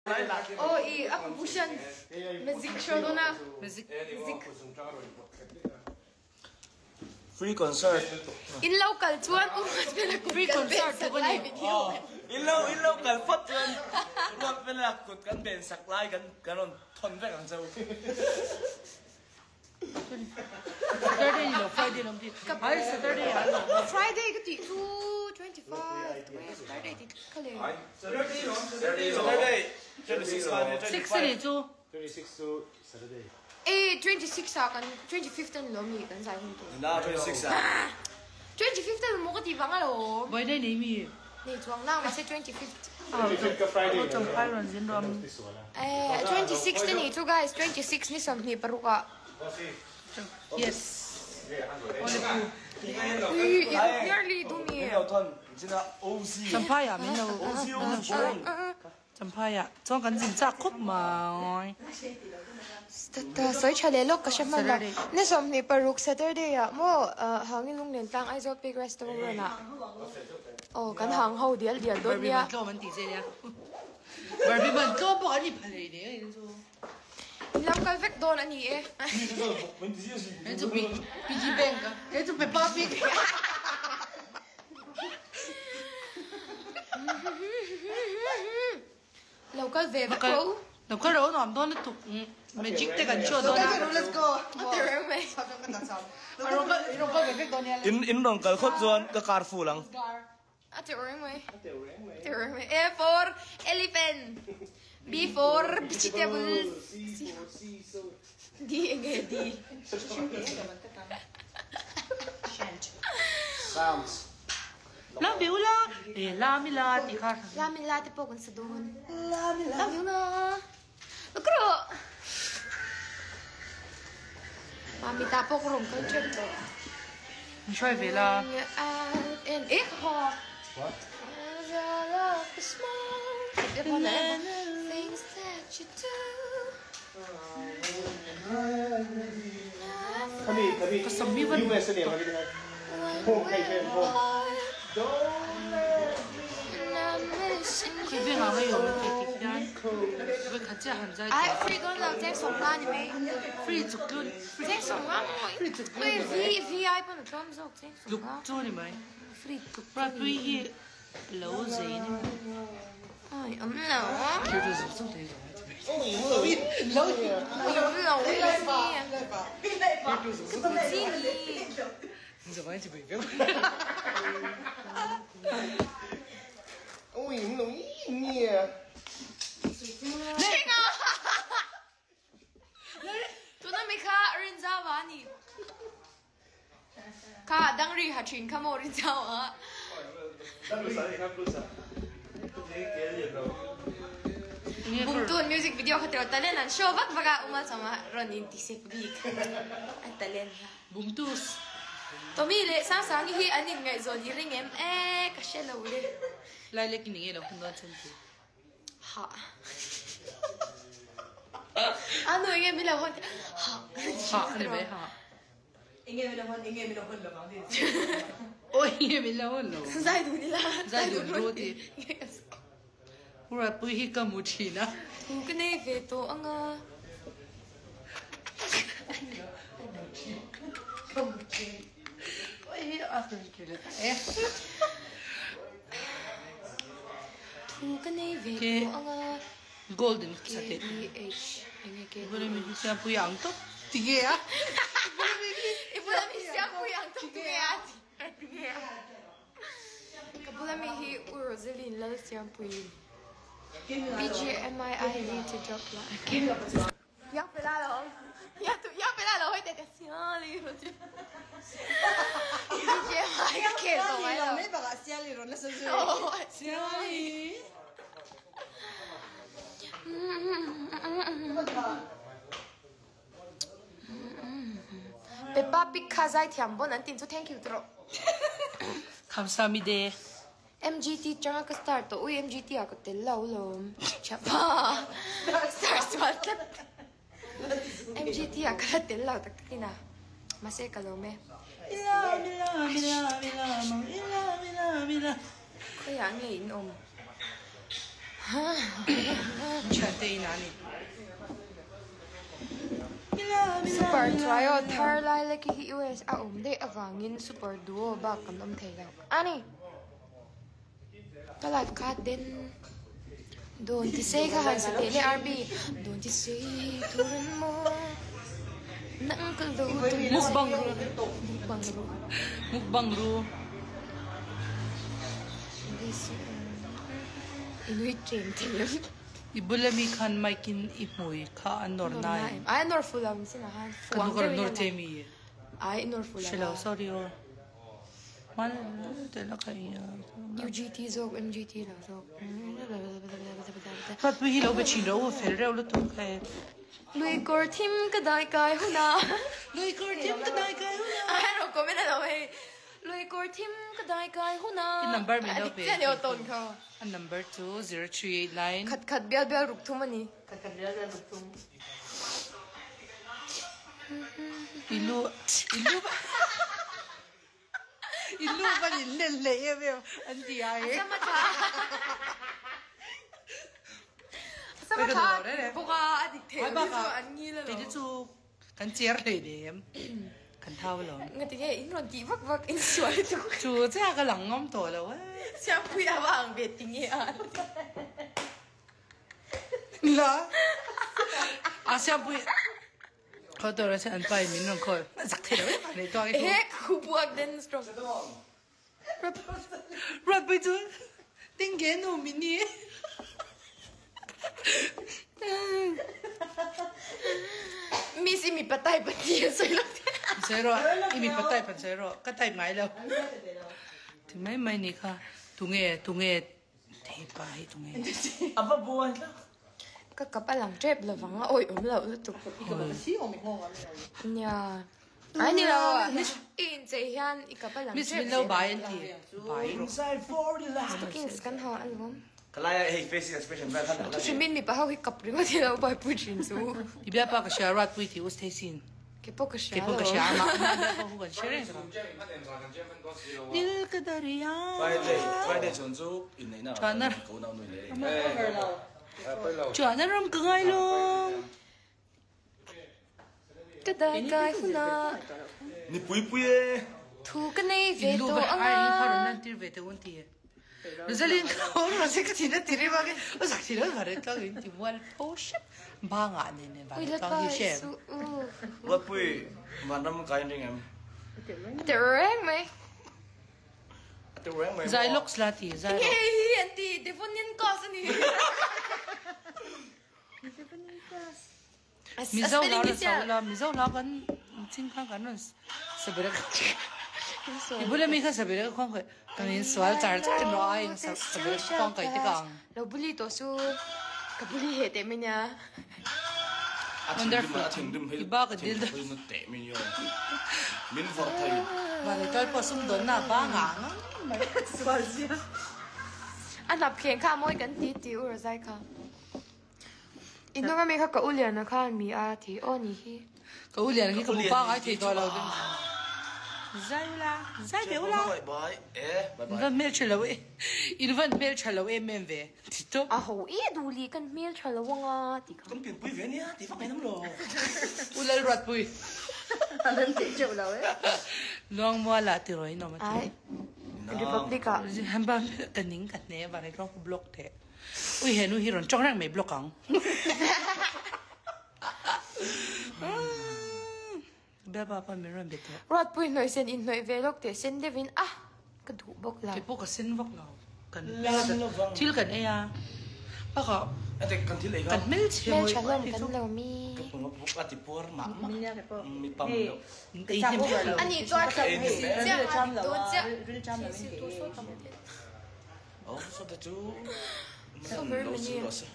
Oh, ako po siya. Music show doon na. Music. Free concert. In local, tuwan umat pinakot Free concert sa ko ni. live video. Ilaw kalpat yan. Umat pinakot kan ben saklay kan kanon ton pe ang saw. Saturday lo, Friday lo. Ay, Saturday ano? Friday ko ti 2:25. Saturday ti kale. Saturday. 6你租。 26 to Saturday. 26 sa kan 25th ang lomi kan sa hunto. Na 26 ah. 25th mo ko ti bang alo. Boy na ni mi. Ni tuwang lang kasi 25th. Friday. 我整拍软件都。 26th ni to guys, 26 ni som ni paruka. Yes. Nearly dumi. 有ton，真係 OC。整拍呀，面都。 OC 整拍呀，裝緊整扎曲嘛。 Soy chalelo kasi man lang. Ni som ni paruk Saturday ya mo hangin lung len tang ai zo big restaurant na. Oh kan hang ho dial don ya. 跟我們抵這呀。Barbie man ko po ani pala ni. Ilang kalvek don ani eh. Ito piggy bank ka. Ito pe papi. Local veve ko. Nagkaroon naman doon ito. Magic te gancho doon. Let's go. Ate Rome. Ano ba bebek doon yan? In dong kalkot zon ka Carrefour lang. Ate Rome. Ate Rome. A for elephant. B for vegetables. D again D. Sounds. Love you la. Lami la ti ka. Lamin latte po kung sa doon. Love you na. Nagkaro. Mami tapo ko rin culture to. Enjoy vela. And ik ha. What? Things that you do. Kami. Kasabihan. US na yan. Home kay Ken. Kaya nga ngayon, kaya 왜 같이 앉아 있다. 아, free 돈 lang 제 송만이 매. Free tukun. 제 송만 뭐. 왜 VIP 는 좀 속. 제 송만. Lukto ni mai. Free 그. Probably hi low zain. Ay, 엄나. 그래도 좀 되죠. 진짜 많이 집에 있고. Ôi, nó nhẹ. 내가 도나미카 린자와니 카 당리 하친 카모 린자와 Bungtun music video ka tiro talenan show bak baga uma sama ronin tisik big at talen Bungtus. tomile sang hi anin ngai zon ring em kashela ule Laila kiningi lang kung doon siyempre. ha ano yung milahon ha Ha, ano ba ha? Ingay mo naman lamang din. Oh, hindi milahon no. zai du nila Zai du roti. Ura puhi ka muchina. kune veto anga Oy, after kila. kune veto Okay. anga Golden sa tit. KDH ingeke Ibu namin siya po yung to. Sige ah. ibu namin siya po yang tugayati kabula mi hi Rosaline lal siya po yun BGMIID to drop line ya pelado ya pelado hoy te decía libro BGMI que lo Lang bueno na baka siya liro na sa oh Peppa Pig kazai tiambo nantin so thank you tro 감사합니다. MGT changa ka start to uy MGT ako te lawlom chapa start swat MGT ako te law takina masay kalome Mila. kaya ngayon Chante inani. Super trio thar lai le ki hi US a de awangin super duo ba kam dom thei la ani ta live card den don't you say ka han sa tele RB don't you say turan mo nang kaldo Mukbang ru. Inuit train team Ibulami kan maikin imui ka anor nai. ai nor fulam sinahan Kanu kar nor temi. ai nor fulam Shelo sorry or. Man tela kaya. UGT zo MGT la zo Pat wi hilo be chino fer re lo tu kai. lui kor thim ka dai kai huna Lui kor tim ka dai kai huna. ai ro ko me na lo he lui kor thim ka dai kai huna In number mi lo pe. chen yo ton ka And number 2 0389. khat khat bial bial ruk thu mani Ilu ba ni le ebe anti ai. sama tha buka adik the Ai ba zo ka. an ngi la Ti lo chu kan cher le dem. Kan thao lo. ngati he in ron ki vak vak in sual tu Chu cha ka lang ngom to lo. sia pui awang be tingi an La. Asia bui. Ko to ra se an pai min ron ko. Sak the lo. Le to ai. he khu buak den strong Rat bui tu. Ting ge no mini. mi si mi patay pati so lo Zero. Imi patay pan zero. Katay mai lo. Ti mai ni ka. Tunge te pa hi tunge. Apa buwan lang? ka kapalang trap la wanga oi lo tu Si o mi ho wa mi. nya ai ni lo in che hian I kapalang Miss Min lo bai an ti. Bai ro. Inside for the last. king scan ha album Kalaya hey facing expression ba kan tu shimin mi pa ha hi kap ringa ti lo bai pu chin su Ibya pa ka siya rat pui ti us te sin. ke po ka sha Ke po ka siya ma pa hu kan shere. Nil ka dariya. Friday chon chu in nei na. Chana. Ko na noi le. Chana ram ka ngai lo. ka dai kai huna Ni pui pui e. thu ka nei ve Ilu to ba ai ni har anga nan tir ve te un ti. Rosalin ko ro se ka tina tiri ba ke. O sak tira ba re ka in ti wal po shit. Ba nga ne ba ui ka la pa hi she. su Wat pui manam kain ding am. te reng mai Ate rang mai. Zai lok sla ti zai. ye hi anti te phone nin ka sa ni Mizo la la sa la mizo la kan ching kha kan sabira. Ibula mi kha sabira khong kha kan in swal char char no ai sa sabira khong kai te kang. lo buli to su ka buli he te me nya Wonderful. Iba ka dil da. No te min yo. Min for thai. Ba le toy po sum don na ba nga. anap khen kha moi kan ti ti ur zai kha inga me kha ka ulian na khan mi a thi oni hi Ka ulian ki ka pa ai thei to lo de. Zai la, zai de la. Bye bye. Bye bye. Ga mel chelo e. In van mel chelo e men ve. Tito. a ho e du li kan mel thala wanga ti kha Kan pin pui ve ni ha, ti fa kai nam lo. Ulal rat pui. Alam ti jo la we. Long mo la ti roi no ma. ai republic a Hamba kan ning kan ne ba ne ko block the. Ui he nu hi ron chong rang me block ang. Ba ba pa me ron bit. rot pui noi sen in noi ve lok te sen devin a ka du bok la Ke po ka sin vok lo. Kan til kan e ya. Pa ka Ate kan thi le ga. kan mel che mel mo. chalom kan lo mi Pung pu ati por ma. Mi nya ke po. Mi pam lo. Cái hem lo. ani to ka Eh, mi ni me. sia Cham ani la to wa. sia Ri cham la si mi. to so tam Oh, so the two. So very Lo many. su lo se.